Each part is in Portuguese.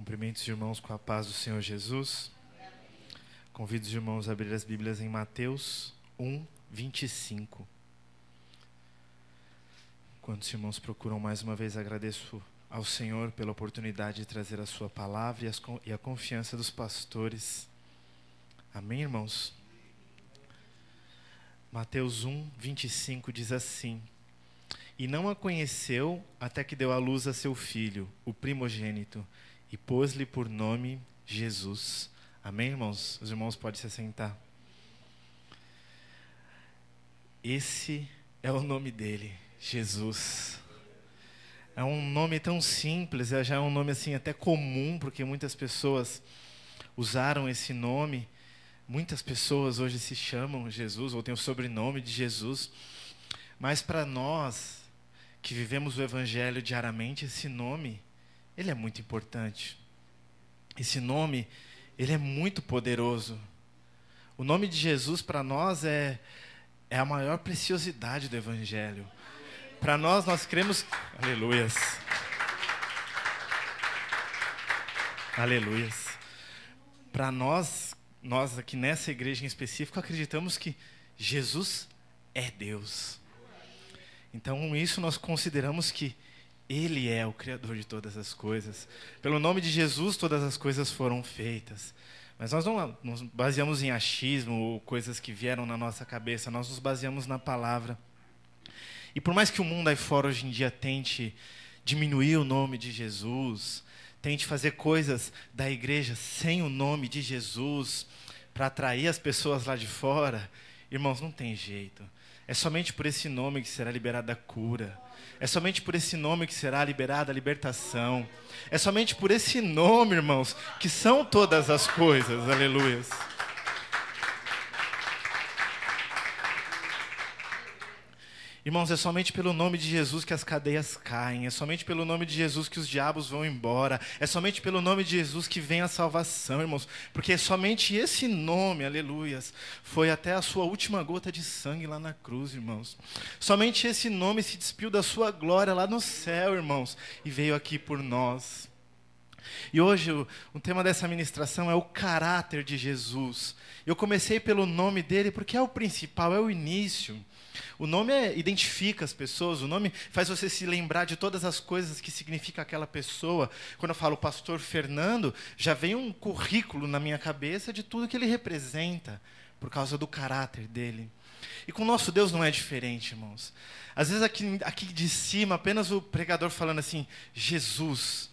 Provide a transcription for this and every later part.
Cumprimento os irmãos com a paz do Senhor Jesus. Convido os irmãos a abrir as Bíblias em Mateus 1, 25. Enquanto os irmãos procuram mais uma vez, agradeço ao Senhor pela oportunidade de trazer a sua palavra e a confiança dos pastores. Amém, irmãos? Mateus 1, 25 diz assim: E não a conheceu até que deu à luz a seu filho, o primogênito, e pôs-lhe por nome Jesus. Amém, irmãos? Os irmãos podem se assentar. Esse é o nome dele, Jesus. É um nome tão simples, já é um nome assim até comum, porque muitas pessoas usaram esse nome. Muitas pessoas hoje se chamam Jesus, ou têm o sobrenome de Jesus. Mas para nós, que vivemos o Evangelho diariamente, esse nome, ele é muito importante. Esse nome, ele é muito poderoso. O nome de Jesus para nós é a maior preciosidade do Evangelho. Para nós cremos... Aleluias. Aleluias. Para nós aqui nessa igreja em específico, acreditamos que Jesus é Deus. Então, isso nós consideramos que Ele é o Criador de todas as coisas. Pelo nome de Jesus, todas as coisas foram feitas. Mas nós não nos baseamos em achismo ou coisas que vieram na nossa cabeça. Nós nos baseamos na palavra. E por mais que o mundo aí fora hoje em dia tente diminuir o nome de Jesus, tente fazer coisas da igreja sem o nome de Jesus, para atrair as pessoas lá de fora, irmãos, não tem jeito. É somente por esse nome que será liberada a cura. É somente por esse nome que será liberada a libertação. É somente por esse nome, irmãos, que são todas as coisas. Aleluias. Irmãos, é somente pelo nome de Jesus que as cadeias caem. É somente pelo nome de Jesus que os diabos vão embora. É somente pelo nome de Jesus que vem a salvação, irmãos. Porque é somente esse nome, aleluias, foi até a sua última gota de sangue lá na cruz, irmãos. Somente esse nome se despiu da sua glória lá no céu, irmãos, e veio aqui por nós. E hoje o tema dessa ministração é o caráter de Jesus. Eu comecei pelo nome dele porque é o principal, é o início. O nome identifica as pessoas, o nome faz você se lembrar de todas as coisas que significa aquela pessoa. Quando eu falo pastor Fernando, já vem um currículo na minha cabeça de tudo que ele representa, por causa do caráter dele. E com o nosso Deus não é diferente, irmãos. Às vezes aqui de cima, apenas o pregador falando assim, Jesus...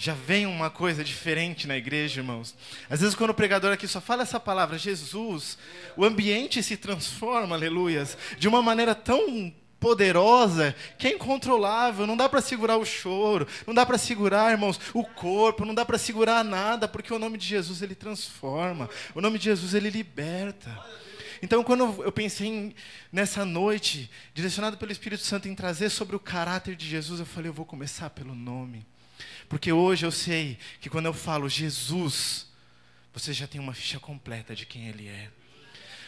Já vem uma coisa diferente na igreja, irmãos. Às vezes quando o pregador aqui só fala essa palavra, Jesus, o ambiente se transforma, aleluias, de uma maneira tão poderosa, que é incontrolável. Não dá para segurar o choro, não dá para segurar, irmãos, o corpo, não dá para segurar nada, porque o nome de Jesus, ele transforma. O nome de Jesus, ele liberta. Então, quando eu pensei nessa noite, direcionado pelo Espírito Santo em trazer sobre o caráter de Jesus, eu falei, eu vou começar pelo nome. Porque hoje eu sei que quando eu falo Jesus, vocês já têm uma ficha completa de quem Ele é.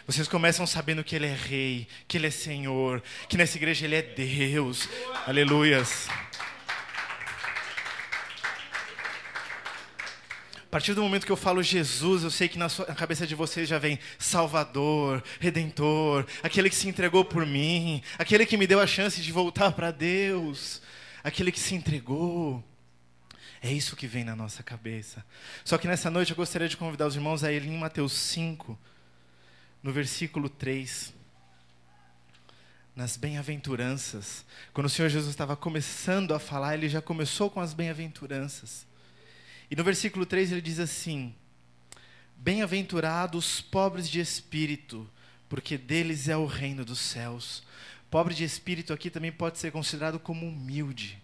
Vocês começam sabendo que Ele é Rei, que Ele é Senhor, que nessa igreja Ele é Deus. Aleluias. A partir do momento que eu falo Jesus, eu sei que na cabeça de vocês já vem Salvador, Redentor, aquele que se entregou por mim, aquele que me deu a chance de voltar para Deus, aquele que se entregou. É isso que vem na nossa cabeça. Só que nessa noite eu gostaria de convidar os irmãos a ir em Mateus 5, no versículo 3. Nas bem-aventuranças. Quando o Senhor Jesus estava começando a falar, Ele já começou com as bem-aventuranças. E no versículo 3 ele diz assim: Bem-aventurados os pobres de espírito, porque deles é o reino dos céus. Pobre de espírito aqui também pode ser considerado como humilde.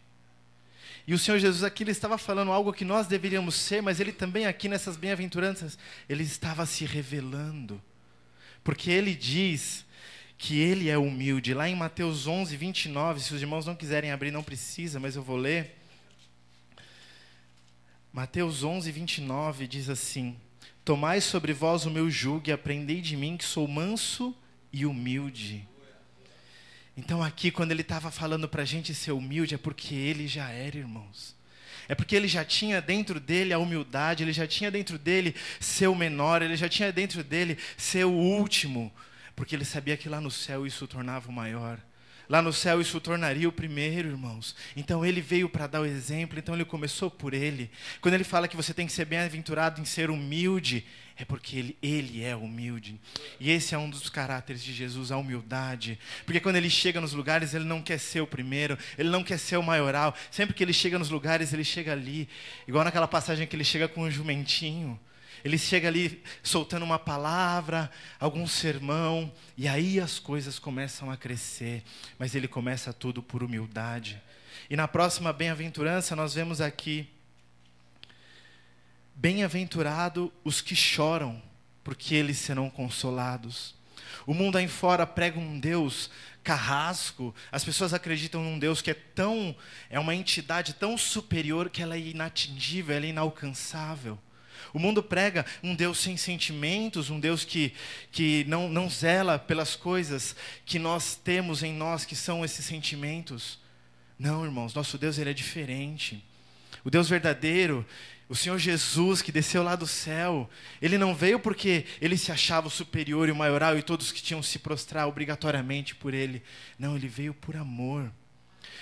E o Senhor Jesus aqui, Ele estava falando algo que nós deveríamos ser, mas Ele também aqui nessas bem-aventuranças, Ele estava se revelando. Porque Ele diz que Ele é humilde. Lá em Mateus 11, 29, se os irmãos não quiserem abrir, não precisa, mas eu vou ler. Mateus 11, 29 diz assim: Tomai sobre vós o meu jugo e aprendei de mim que sou manso e humilde. Então aqui, quando ele estava falando para a gente ser humilde, é porque ele já era, irmãos. É porque ele já tinha dentro dele a humildade, ele já tinha dentro dele ser o menor, ele já tinha dentro dele ser o último, porque ele sabia que lá no céu isso o tornava o maior. Lá no céu isso o tornaria o primeiro, irmãos. Então ele veio para dar o exemplo, então ele começou por ele. Quando ele fala que você tem que ser bem-aventurado em ser humilde, é porque ele é humilde. E esse é um dos caráteres de Jesus, a humildade. Porque quando ele chega nos lugares, ele não quer ser o primeiro, ele não quer ser o maioral. Sempre que ele chega nos lugares, ele chega ali. Igual naquela passagem que ele chega com um jumentinho. Ele chega ali soltando uma palavra, algum sermão, e aí as coisas começam a crescer. Mas ele começa tudo por humildade. E na próxima bem-aventurança nós vemos aqui: bem-aventurado os que choram, porque eles serão consolados. O mundo aí fora prega um Deus carrasco. As pessoas acreditam num Deus que é uma entidade tão superior que ela é inatingível, ela é inalcançável. O mundo prega um Deus sem sentimentos, um Deus que não zela pelas coisas que nós temos em nós, que são esses sentimentos. Não, irmãos, nosso Deus ele é diferente. O Deus verdadeiro, o Senhor Jesus que desceu lá do céu, ele não veio porque ele se achava o superior e o maioral e todos que tinham que se prostrar obrigatoriamente por ele. Não, ele veio por amor.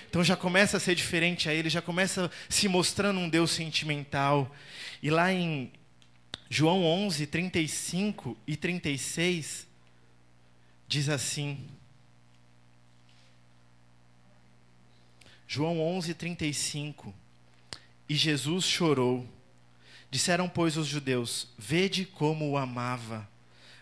Então já começa a ser diferente a ele, já começa se mostrando um Deus sentimental. E lá em João 11, 35 e 36, diz assim. João 11, 35. E Jesus chorou. Disseram, pois, os judeus: vede como o amava.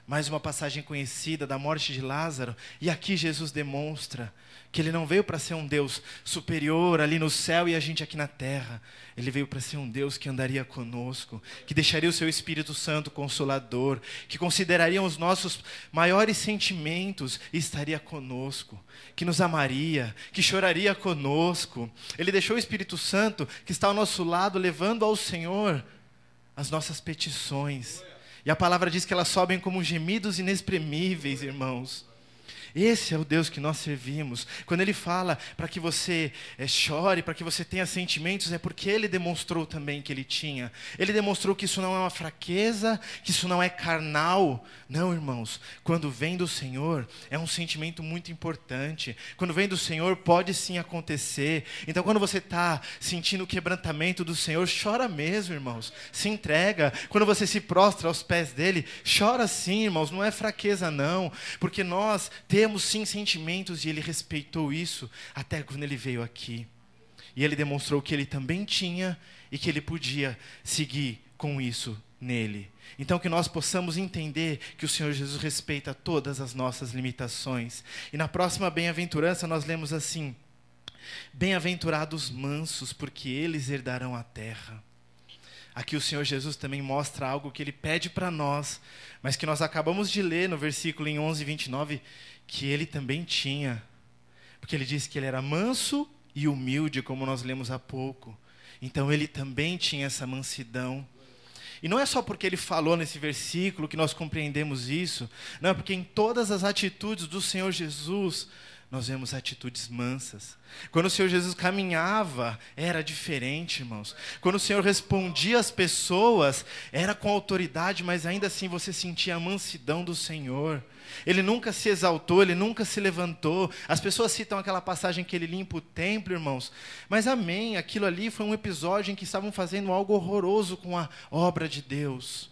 Mais uma passagem conhecida da morte de Lázaro. E aqui Jesus demonstra que ele não veio para ser um Deus superior ali no céu e a gente aqui na terra. Ele veio para ser um Deus que andaria conosco, que deixaria o seu Espírito Santo Consolador, que consideraria os nossos maiores sentimentos e estaria conosco, que nos amaria, que choraria conosco. Ele deixou o Espírito Santo que está ao nosso lado, levando ao Senhor as nossas petições. E a palavra diz que elas sobem como gemidos inexprimíveis, irmãos. Esse é o Deus que nós servimos. Quando Ele fala para que você chore, para que você tenha sentimentos, é porque Ele demonstrou também que Ele tinha. Ele demonstrou que isso não é uma fraqueza, que isso não é carnal. Não, irmãos, quando vem do Senhor, é um sentimento muito importante. Quando vem do Senhor, pode sim acontecer. Então, quando você está sentindo o quebrantamento do Senhor, chora mesmo, irmãos. Se entrega. Quando você se prostra aos pés dEle, chora sim, irmãos. Não é fraqueza, não. Porque nós temos sim sentimentos e Ele respeitou isso até quando Ele veio aqui. E Ele demonstrou que Ele também tinha e que Ele podia seguir com isso nele. Então que nós possamos entender que o Senhor Jesus respeita todas as nossas limitações. E na próxima bem-aventurança nós lemos assim: bem-aventurados mansos, porque eles herdarão a terra. Aqui o Senhor Jesus também mostra algo que Ele pede para nós, mas que nós acabamos de ler no versículo em 11, 29, que Ele também tinha. Porque Ele disse que Ele era manso e humilde, como nós lemos há pouco. Então Ele também tinha essa mansidão. E não é só porque Ele falou nesse versículo que nós compreendemos isso. Não, é porque em todas as atitudes do Senhor Jesus, nós vemos atitudes mansas. Quando o Senhor Jesus caminhava, era diferente, irmãos. Quando o Senhor respondia às pessoas, era com autoridade, mas ainda assim você sentia a mansidão do Senhor. Ele nunca se exaltou, Ele nunca se levantou. As pessoas citam aquela passagem que Ele limpa o templo, irmãos. Mas amém, aquilo ali foi um episódio em que estavam fazendo algo horroroso com a obra de Deus.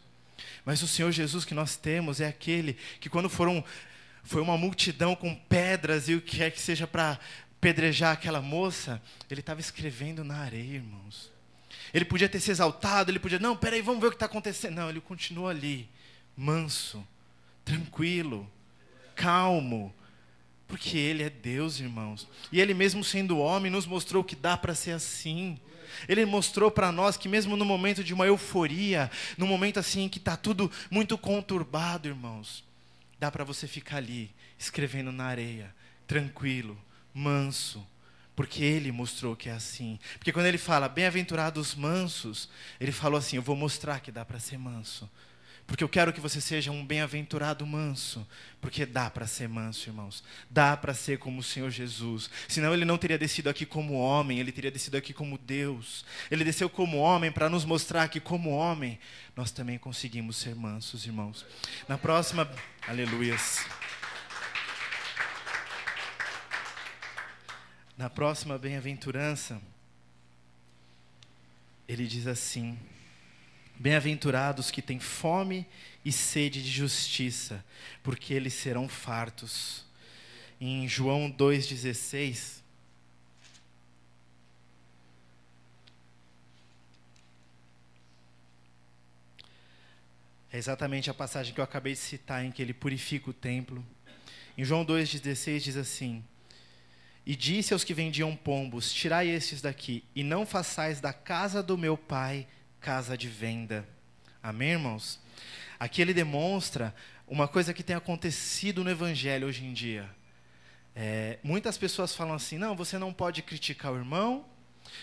Mas o Senhor Jesus que nós temos é aquele que quando foi uma multidão com pedras e o que quer que seja para pedrejar aquela moça, Ele estava escrevendo na areia, irmãos. Ele podia ter se exaltado, Ele podia, não, peraí, vamos ver o que está acontecendo. Não, Ele continuou ali, manso, tranquilo, calmo, porque Ele é Deus, irmãos. E Ele mesmo sendo homem nos mostrou que dá para ser assim. Ele mostrou para nós que mesmo no momento de uma euforia, no momento assim que está tudo muito conturbado, irmãos, dá para você ficar ali, escrevendo na areia, tranquilo, manso, porque Ele mostrou que é assim. Porque quando Ele fala, bem-aventurados mansos, Ele falou assim, eu vou mostrar que dá para ser manso. Porque eu quero que você seja um bem-aventurado manso. Porque dá para ser manso, irmãos. Dá para ser como o Senhor Jesus. Senão ele não teria descido aqui como homem, ele teria descido aqui como Deus. Ele desceu como homem para nos mostrar que como homem nós também conseguimos ser mansos, irmãos. Na próxima, aleluias. Na próxima bem-aventurança, ele diz assim: bem-aventurados que têm fome e sede de justiça, porque eles serão fartos. Em João 2,16, é exatamente a passagem que eu acabei de citar, em que ele purifica o templo. Em João 2,16 diz assim: e disse aos que vendiam pombos: tirai estes daqui, e não façais da casa do meu pai casa de venda. Amém, irmãos? Aqui ele demonstra uma coisa que tem acontecido no evangelho hoje em dia. Muitas pessoas falam assim: não, você não pode criticar o irmão,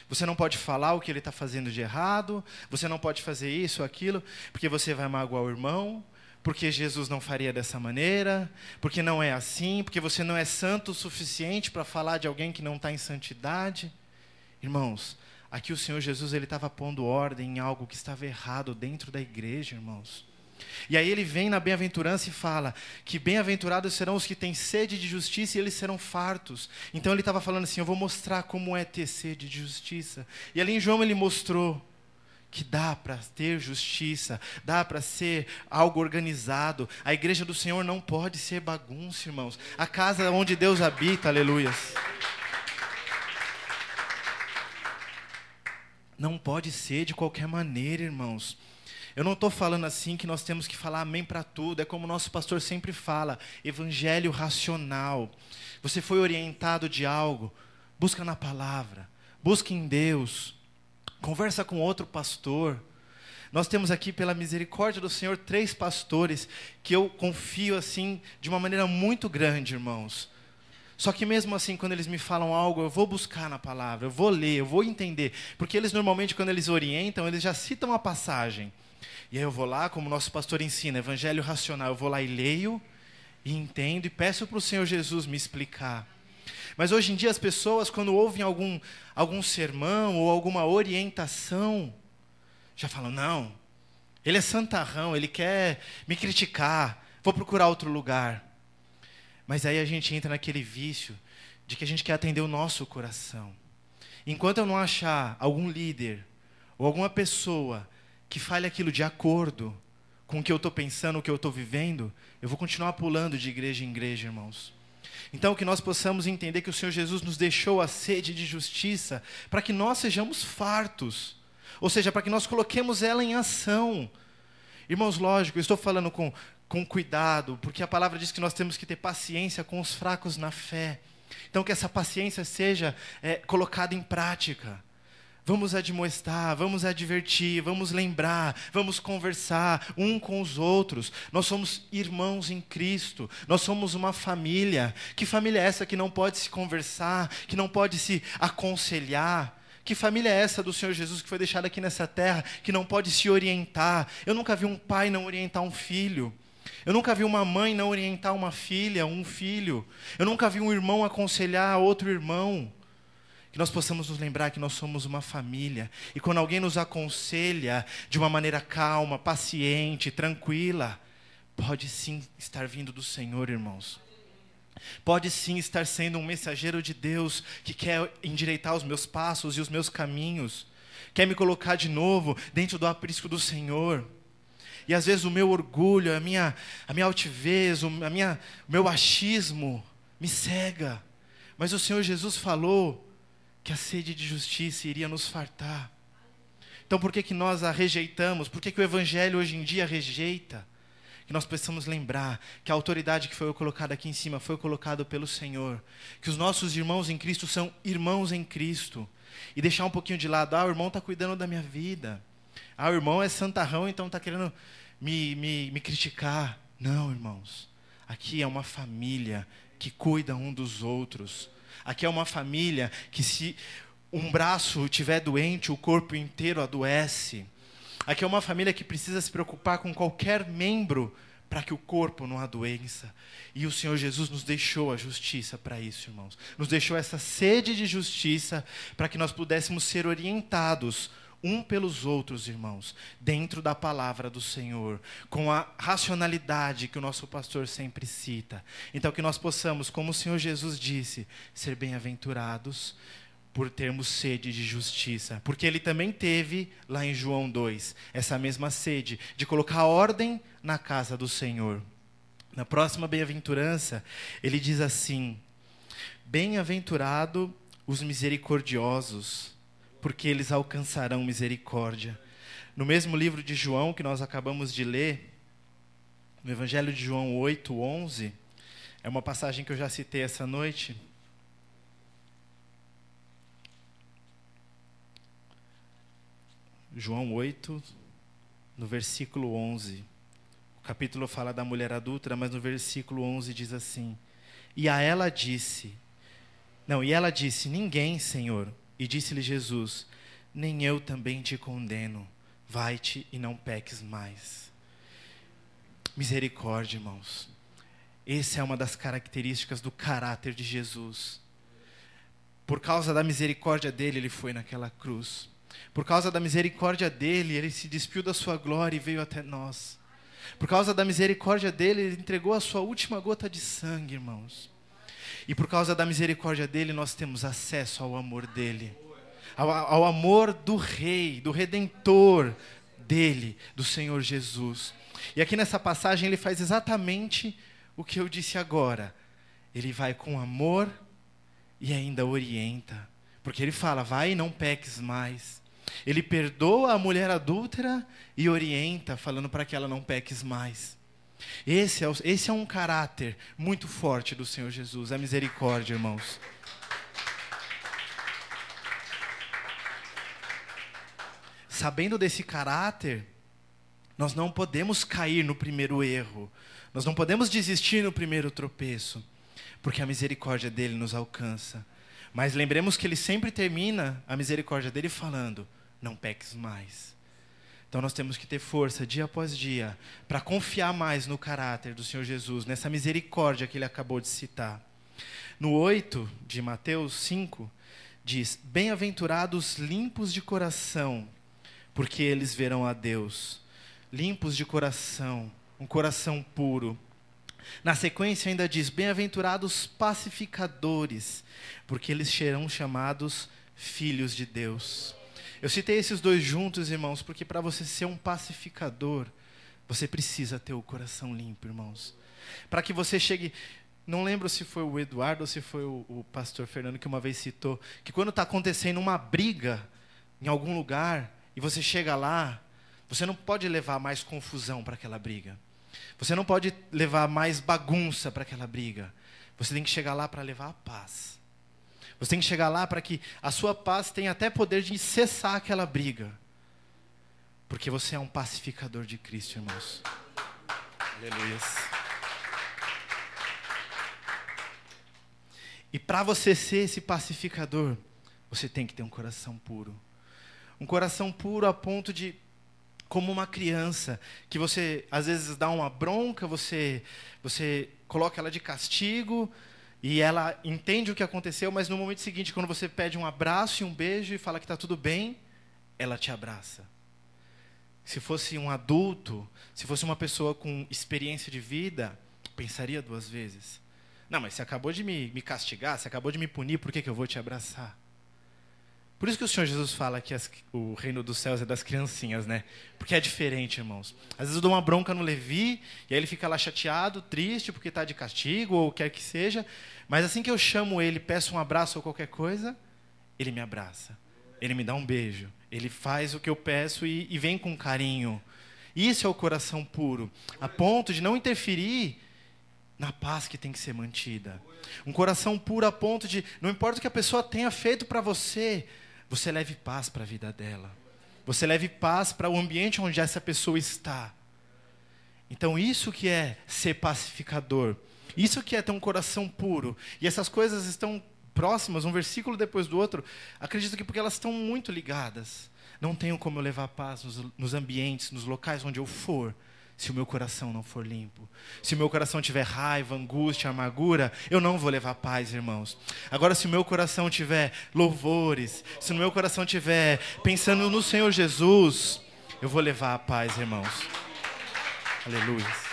você não pode falar o que ele está fazendo de errado, você não pode fazer isso ou aquilo, porque você vai magoar o irmão, porque Jesus não faria dessa maneira, porque não é assim, porque você não é santo o suficiente para falar de alguém que não está em santidade. Irmãos, aqui o Senhor Jesus ele estava pondo ordem em algo que estava errado dentro da igreja, irmãos. E aí ele vem na bem-aventurança e fala que bem-aventurados serão os que têm sede de justiça e eles serão fartos. Então ele estava falando assim: eu vou mostrar como é ter sede de justiça. E ali em João ele mostrou que dá para ter justiça, dá para ser algo organizado. A igreja do Senhor não pode ser bagunça, irmãos. A casa onde Deus habita, aleluias, não pode ser de qualquer maneira, irmãos. Eu não estou falando assim que nós temos que falar amém para tudo. É como o nosso pastor sempre fala: evangelho racional. Você foi orientado de algo, busca na palavra, busca em Deus, conversa com outro pastor. Nós temos aqui, pela misericórdia do Senhor, 3 pastores que eu confio assim de uma maneira muito grande, irmãos. Só que mesmo assim, quando eles me falam algo, eu vou buscar na palavra, eu vou ler, eu vou entender. Porque eles normalmente, quando eles orientam, eles já citam a passagem. E aí eu vou lá, como o nosso pastor ensina, evangelho racional, eu vou lá e leio, e entendo, e peço para o Senhor Jesus me explicar. Mas hoje em dia as pessoas, quando ouvem algum sermão ou alguma orientação, já falam: não, ele é santarrão, ele quer me criticar, vou procurar outro lugar. Mas aí a gente entra naquele vício de que a gente quer atender o nosso coração. Enquanto eu não achar algum líder ou alguma pessoa que fale aquilo de acordo com o que eu estou pensando, o que eu estou vivendo, eu vou continuar pulando de igreja em igreja, irmãos. Então, que nós possamos entender que o Senhor Jesus nos deixou a sede de justiça para que nós sejamos fartos. Ou seja, para que nós coloquemos ela em ação. Irmãos, lógico, eu estou falando com cuidado, porque a palavra diz que nós temos que ter paciência com os fracos na fé. Então, que essa paciência seja colocada em prática. Vamos admoestar, vamos advertir, vamos lembrar, vamos conversar um com os outros. Nós somos irmãos em Cristo, nós somos uma família. Que família é essa que não pode se conversar, que não pode se aconselhar? Que família é essa do Senhor Jesus que foi deixada aqui nessa terra, que não pode se orientar? Eu nunca vi um pai não orientar um filho. Eu nunca vi uma mãe não orientar uma filha, um filho. Eu nunca vi um irmão aconselhar outro irmão. Que nós possamos nos lembrar que nós somos uma família. E quando alguém nos aconselha de uma maneira calma, paciente, tranquila, pode sim estar vindo do Senhor, irmãos. Pode sim estar sendo um mensageiro de Deus que quer endireitar os meus passos e os meus caminhos. Quer me colocar de novo dentro do aprisco do Senhor. E às vezes o meu orgulho, a minha altivez, o meu achismo me cega. Mas o Senhor Jesus falou que a sede de justiça iria nos fartar. Então por que nós a rejeitamos? Por que o Evangelho hoje em dia rejeita? Que nós precisamos lembrar que a autoridade que foi colocada aqui em cima foi colocada pelo Senhor. Que os nossos irmãos em Cristo são irmãos em Cristo. E deixar um pouquinho de lado: o irmão está cuidando da minha vida. O irmão é santarrão, então está querendo me criticar. Não, irmãos. Aqui é uma família que cuida um dos outros. Aqui é uma família que, se um braço estiver doente, o corpo inteiro adoece. Aqui é uma família que precisa se preocupar com qualquer membro para que o corpo não adoeça. E o Senhor Jesus nos deixou a justiça para isso, irmãos. Nos deixou essa sede de justiça para que nós pudéssemos ser orientados um pelos outros, irmãos, dentro da palavra do Senhor, com a racionalidade que o nosso pastor sempre cita. Então, que nós possamos, como o Senhor Jesus disse, ser bem-aventurados por termos sede de justiça. Porque ele também teve, lá em João 2, essa mesma sede de colocar ordem na casa do Senhor. Na próxima bem-aventurança, ele diz assim: bem-aventurado os misericordiosos, porque eles alcançarão misericórdia. No mesmo livro de João que nós acabamos de ler, no Evangelho de João 8:11, é uma passagem que eu já citei essa noite. João 8, no versículo 11. O capítulo fala da mulher adúltera, mas no versículo 11 diz assim: E ela disse, ninguém, Senhor. E disse-lhe Jesus: nem eu também te condeno. Vai-te e não peques mais. Misericórdia, irmãos. Essa é uma das características do caráter de Jesus. Por causa da misericórdia dele, ele foi naquela cruz. Por causa da misericórdia dele, ele se despiu da sua glória e veio até nós. Por causa da misericórdia dele, ele entregou a sua última gota de sangue, irmãos. E por causa da misericórdia dele, nós temos acesso ao amor dele. Ao amor do Rei, do Redentor dele, do Senhor Jesus. E aqui nessa passagem ele faz exatamente o que eu disse agora. Ele vai com amor e ainda orienta. Porque ele fala: vai e não peques mais. Ele perdoa a mulher adúltera e orienta, falando para que ela não peques mais. Esse é um caráter muito forte do Senhor Jesus, a misericórdia, irmãos. Sabendo desse caráter, nós não podemos cair no primeiro erro. Nós não podemos desistir no primeiro tropeço, porque a misericórdia dele nos alcança. Mas lembremos que ele sempre termina a misericórdia dele falando: não peques mais. Então nós temos que ter força dia após dia para confiar mais no caráter do Senhor Jesus, nessa misericórdia que ele acabou de citar. No 8 de Mateus 5, diz: bem-aventurados limpos de coração, porque eles verão a Deus. Limpos de coração, um coração puro. Na sequência ainda diz: bem-aventurados pacificadores, porque eles serão chamados filhos de Deus. Eu citei esses dois juntos, irmãos, porque para você ser um pacificador, você precisa ter o coração limpo, irmãos. Para que você chegue... Não lembro se foi o Eduardo ou se foi o pastor Fernando que uma vez citou, que quando está acontecendo uma briga em algum lugar, e você chega lá, você não pode levar mais confusão para aquela briga. Você não pode levar mais bagunça para aquela briga. Você tem que chegar lá para levar a paz. Você tem que chegar lá para que a sua paz tenha até poder de cessar aquela briga. Porque você é um pacificador de Cristo, irmãos. Aleluia. E para você ser esse pacificador, você tem que ter um coração puro. Um coração puro a ponto de, como uma criança, que você às vezes dá uma bronca, você coloca ela de castigo, e ela entende o que aconteceu, mas no momento seguinte, quando você pede um abraço e um beijo e fala que está tudo bem, ela te abraça. Se fosse um adulto, se fosse uma pessoa com experiência de vida, pensaria duas vezes. Não, mas você acabou de me castigar, você acabou de me punir, por que eu vou te abraçar? Por isso que o Senhor Jesus fala que o reino dos céus é das criancinhas, né? Porque é diferente, irmãos. Às vezes eu dou uma bronca no Levi, e aí ele fica lá chateado, triste, porque está de castigo, ou quer que seja. Mas assim que eu chamo ele, peço um abraço ou qualquer coisa, ele me abraça. Ele me dá um beijo. Ele faz o que eu peço e vem com carinho. Isso é o coração puro. A ponto de não interferir na paz que tem que ser mantida. Um coração puro a ponto de, não importa o que a pessoa tenha feito para você, você leve paz para a vida dela. Você leve paz para o ambiente onde essa pessoa está. Então isso que é ser pacificador. Isso que é ter um coração puro. E essas coisas estão próximas, um versículo depois do outro, acredito que porque elas estão muito ligadas. Não tenho como eu levar paz nos ambientes, nos locais onde eu for, se o meu coração não for limpo. Se o meu coração tiver raiva, angústia, amargura, eu não vou levar paz, irmãos. Agora, se o meu coração tiver louvores, se o meu coração tiver pensando no Senhor Jesus, eu vou levar a paz, irmãos. Aleluia.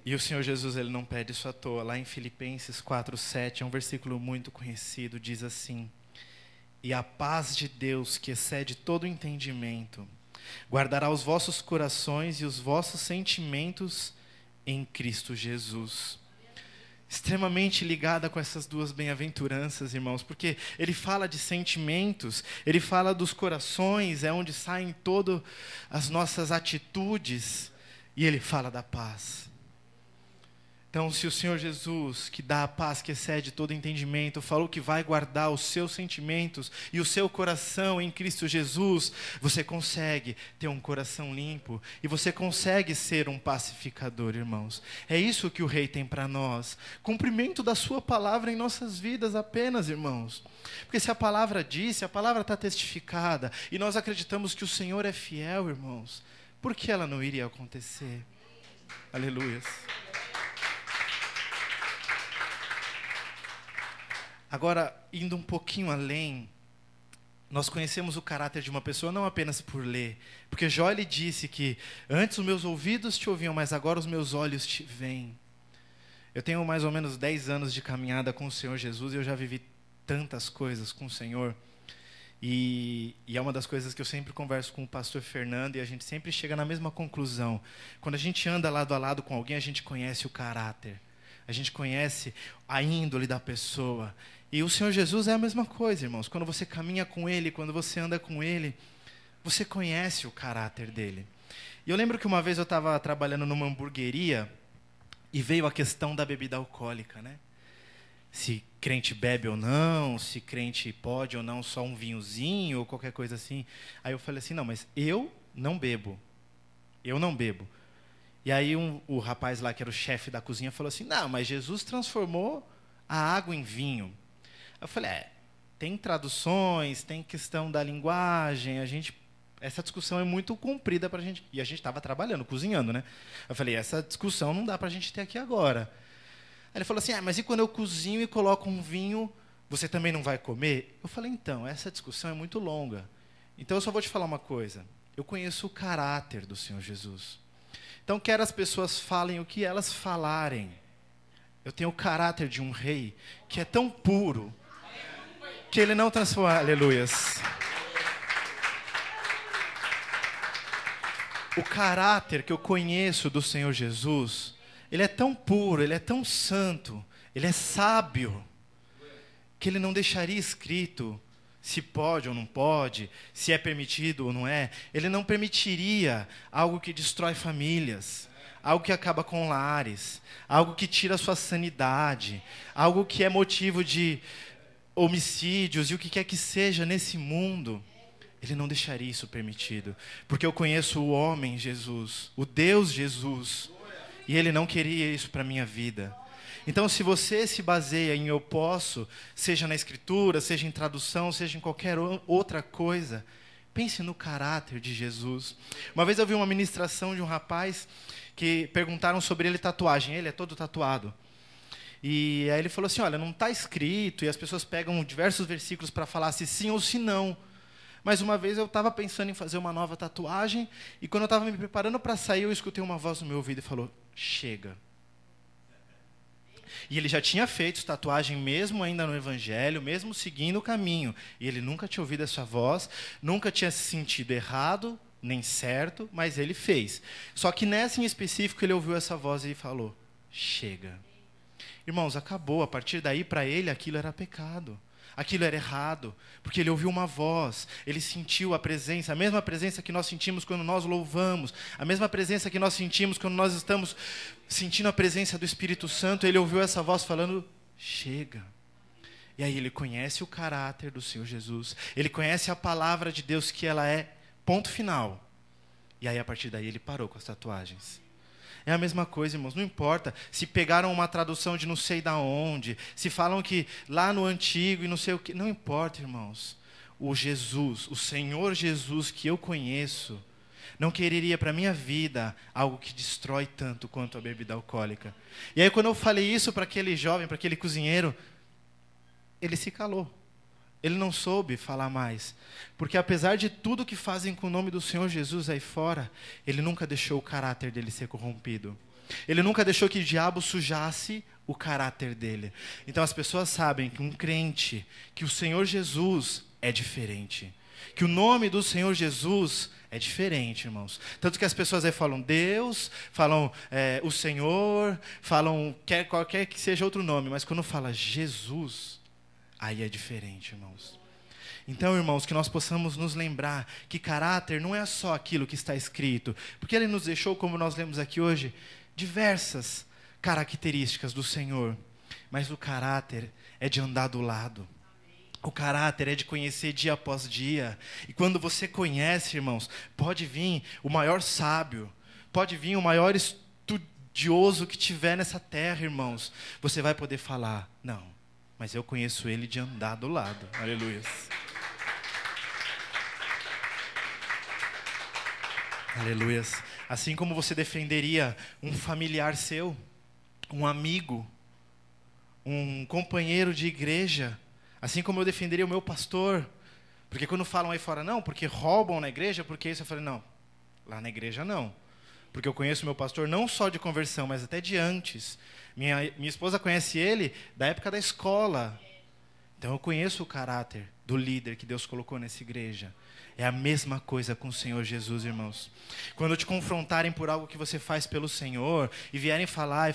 E o Senhor Jesus, Ele não pede isso à toa. Lá em Filipenses 4:7, é um versículo muito conhecido, diz assim: e a paz de Deus, que excede todo entendimento, guardará os vossos corações e os vossos sentimentos em Cristo Jesus. Extremamente ligada com essas duas bem-aventuranças, irmãos, porque ele fala de sentimentos, ele fala dos corações, é onde saem todas as nossas atitudes, e ele fala da paz. Então, se o Senhor Jesus, que dá a paz que excede todo entendimento, falou que vai guardar os seus sentimentos e o seu coração em Cristo Jesus, você consegue ter um coração limpo e você consegue ser um pacificador, irmãos. É isso que o Rei tem para nós. Cumprimento da sua palavra em nossas vidas apenas, irmãos. Porque se a palavra disse, a palavra está testificada e nós acreditamos que o Senhor é fiel, irmãos, por que ela não iria acontecer? Aleluias. Agora, indo um pouquinho além, nós conhecemos o caráter de uma pessoa não apenas por ler, porque Jó ele disse que antes os meus ouvidos te ouviam, mas agora os meus olhos te veem. Eu tenho mais ou menos 10 anos de caminhada com o Senhor Jesus e eu já vivi tantas coisas com o Senhor. E é uma das coisas que eu sempre converso com o pastor Fernando e a gente sempre chega na mesma conclusão. Quando a gente anda lado a lado com alguém, a gente conhece o caráter. A gente conhece a índole da pessoa. E o Senhor Jesus é a mesma coisa, irmãos. Quando você caminha com Ele, quando você anda com Ele, você conhece o caráter dEle. E eu lembro que uma vez eu estava trabalhando numa hamburgueria e veio a questão da bebida alcoólica, né? Se crente bebe ou não, se crente pode ou não só um vinhozinho ou qualquer coisa assim. Aí eu falei assim, não, mas eu não bebo. Eu não bebo. E aí o rapaz lá, que era o chefe da cozinha, falou assim, não, mas Jesus transformou a água em vinho. Eu falei, tem traduções, tem questão da linguagem, essa discussão é muito comprida para a gente. E a gente estava trabalhando, cozinhando, né? Eu falei, essa discussão não dá para a gente ter aqui agora. Aí ele falou assim, mas e quando eu cozinho e coloco um vinho, você também não vai comer? Eu falei, então, essa discussão é muito longa. Então eu só vou te falar uma coisa. Eu conheço o caráter do Senhor Jesus. Então, quer as pessoas falem o que elas falarem. Eu tenho o caráter de um rei que é tão puro que ele não transforma... Aleluias. O caráter que eu conheço do Senhor Jesus, ele é tão puro, ele é tão santo, ele é sábio, que ele não deixaria escrito se pode ou não pode, se é permitido ou não é. Ele não permitiria algo que destrói famílias, algo que acaba com lares, algo que tira a sua sanidade, algo que é motivo de homicídios e o que quer que seja nesse mundo. Ele não deixaria isso permitido, porque eu conheço o homem Jesus, o Deus Jesus, e ele não queria isso para a minha vida. Então, se você se baseia em eu posso, seja na escritura, seja em tradução, seja em qualquer outra coisa, pense no caráter de Jesus. Uma vez eu vi uma ministração de um rapaz que perguntaram sobre ele tatuagem. Ele é todo tatuado. E aí ele falou assim, olha, não está escrito, e as pessoas pegam diversos versículos para falar se sim ou se não. Mas uma vez eu estava pensando em fazer uma nova tatuagem, e quando eu estava me preparando para sair, eu escutei uma voz no meu ouvido e falou, chega. E ele já tinha feito tatuagem mesmo ainda no Evangelho, mesmo seguindo o caminho. E ele nunca tinha ouvido essa voz, nunca tinha se sentido errado, nem certo, mas ele fez. Só que nessa em específico ele ouviu essa voz e falou, chega. Irmãos, acabou. A partir daí, para ele, aquilo era pecado. Aquilo era errado, porque ele ouviu uma voz, ele sentiu a presença, a mesma presença que nós sentimos quando nós louvamos, a mesma presença que nós sentimos quando nós estamos sentindo a presença do Espírito Santo. Ele ouviu essa voz falando, chega. E aí ele conhece o caráter do Senhor Jesus, ele conhece a palavra de Deus, que ela é ponto final. E aí, a partir daí, ele parou com as tatuagens. É a mesma coisa, irmãos. Não importa se pegaram uma tradução de não sei da onde, se falam que lá no antigo e não sei o que. Não importa, irmãos. O Jesus, o Senhor Jesus que eu conheço, não quereria para a minha vida algo que destrói tanto quanto a bebida alcoólica. E aí quando eu falei isso para aquele jovem, para aquele cozinheiro, ele se calou. Ele não soube falar mais. Porque apesar de tudo que fazem com o nome do Senhor Jesus aí fora, ele nunca deixou o caráter dele ser corrompido. Ele nunca deixou que o diabo sujasse o caráter dele. Então as pessoas sabem que um crente, que o Senhor Jesus é diferente. Que o nome do Senhor Jesus é diferente, irmãos. Tanto que as pessoas aí falam Deus, falam o Senhor, falam qualquer que seja outro nome. Mas quando fala Jesus, aí é diferente, irmãos. Então, irmãos, que nós possamos nos lembrar que caráter não é só aquilo que está escrito. Porque Ele nos deixou, como nós lemos aqui hoje, diversas características do Senhor. Mas o caráter é de andar do lado. O caráter é de conhecer dia após dia. E quando você conhece, irmãos, pode vir o maior sábio, pode vir o maior estudioso que tiver nessa terra, irmãos. Você vai poder falar, não, mas eu conheço ele de andar do lado. Aleluia. Aleluia. Assim como você defenderia um familiar seu, um amigo, um companheiro de igreja, assim como eu defenderia o meu pastor. Porque quando falam aí fora, não, porque roubam na igreja, porque isso, eu falei, não, lá na igreja não. Porque eu conheço o meu pastor não só de conversão, mas até de antes. Minha esposa conhece ele da época da escola. Então eu conheço o caráter do líder que Deus colocou nessa igreja. É a mesma coisa com o Senhor Jesus, irmãos. Quando te confrontarem por algo que você faz pelo Senhor, e vierem falar,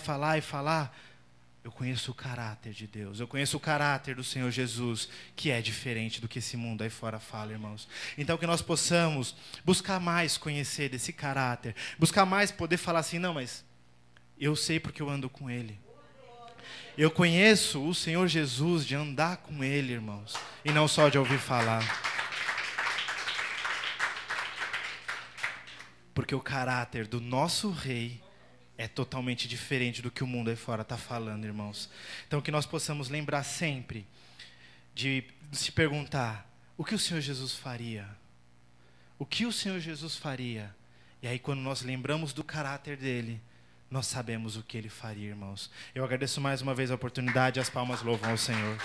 eu conheço o caráter de Deus, eu conheço o caráter do Senhor Jesus, que é diferente do que esse mundo aí fora fala, irmãos. Então que nós possamos buscar mais conhecer desse caráter, buscar mais poder falar assim, não, mas eu sei porque eu ando com Ele. Eu conheço o Senhor Jesus de andar com Ele, irmãos, e não só de ouvir falar. Porque o caráter do nosso Rei é totalmente diferente do que o mundo aí fora está falando, irmãos. Então, que nós possamos lembrar sempre de se perguntar, o que o Senhor Jesus faria? O que o Senhor Jesus faria? E aí, quando nós lembramos do caráter dele, nós sabemos o que ele faria, irmãos. Eu agradeço mais uma vez a oportunidade, as palmas louvam ao Senhor.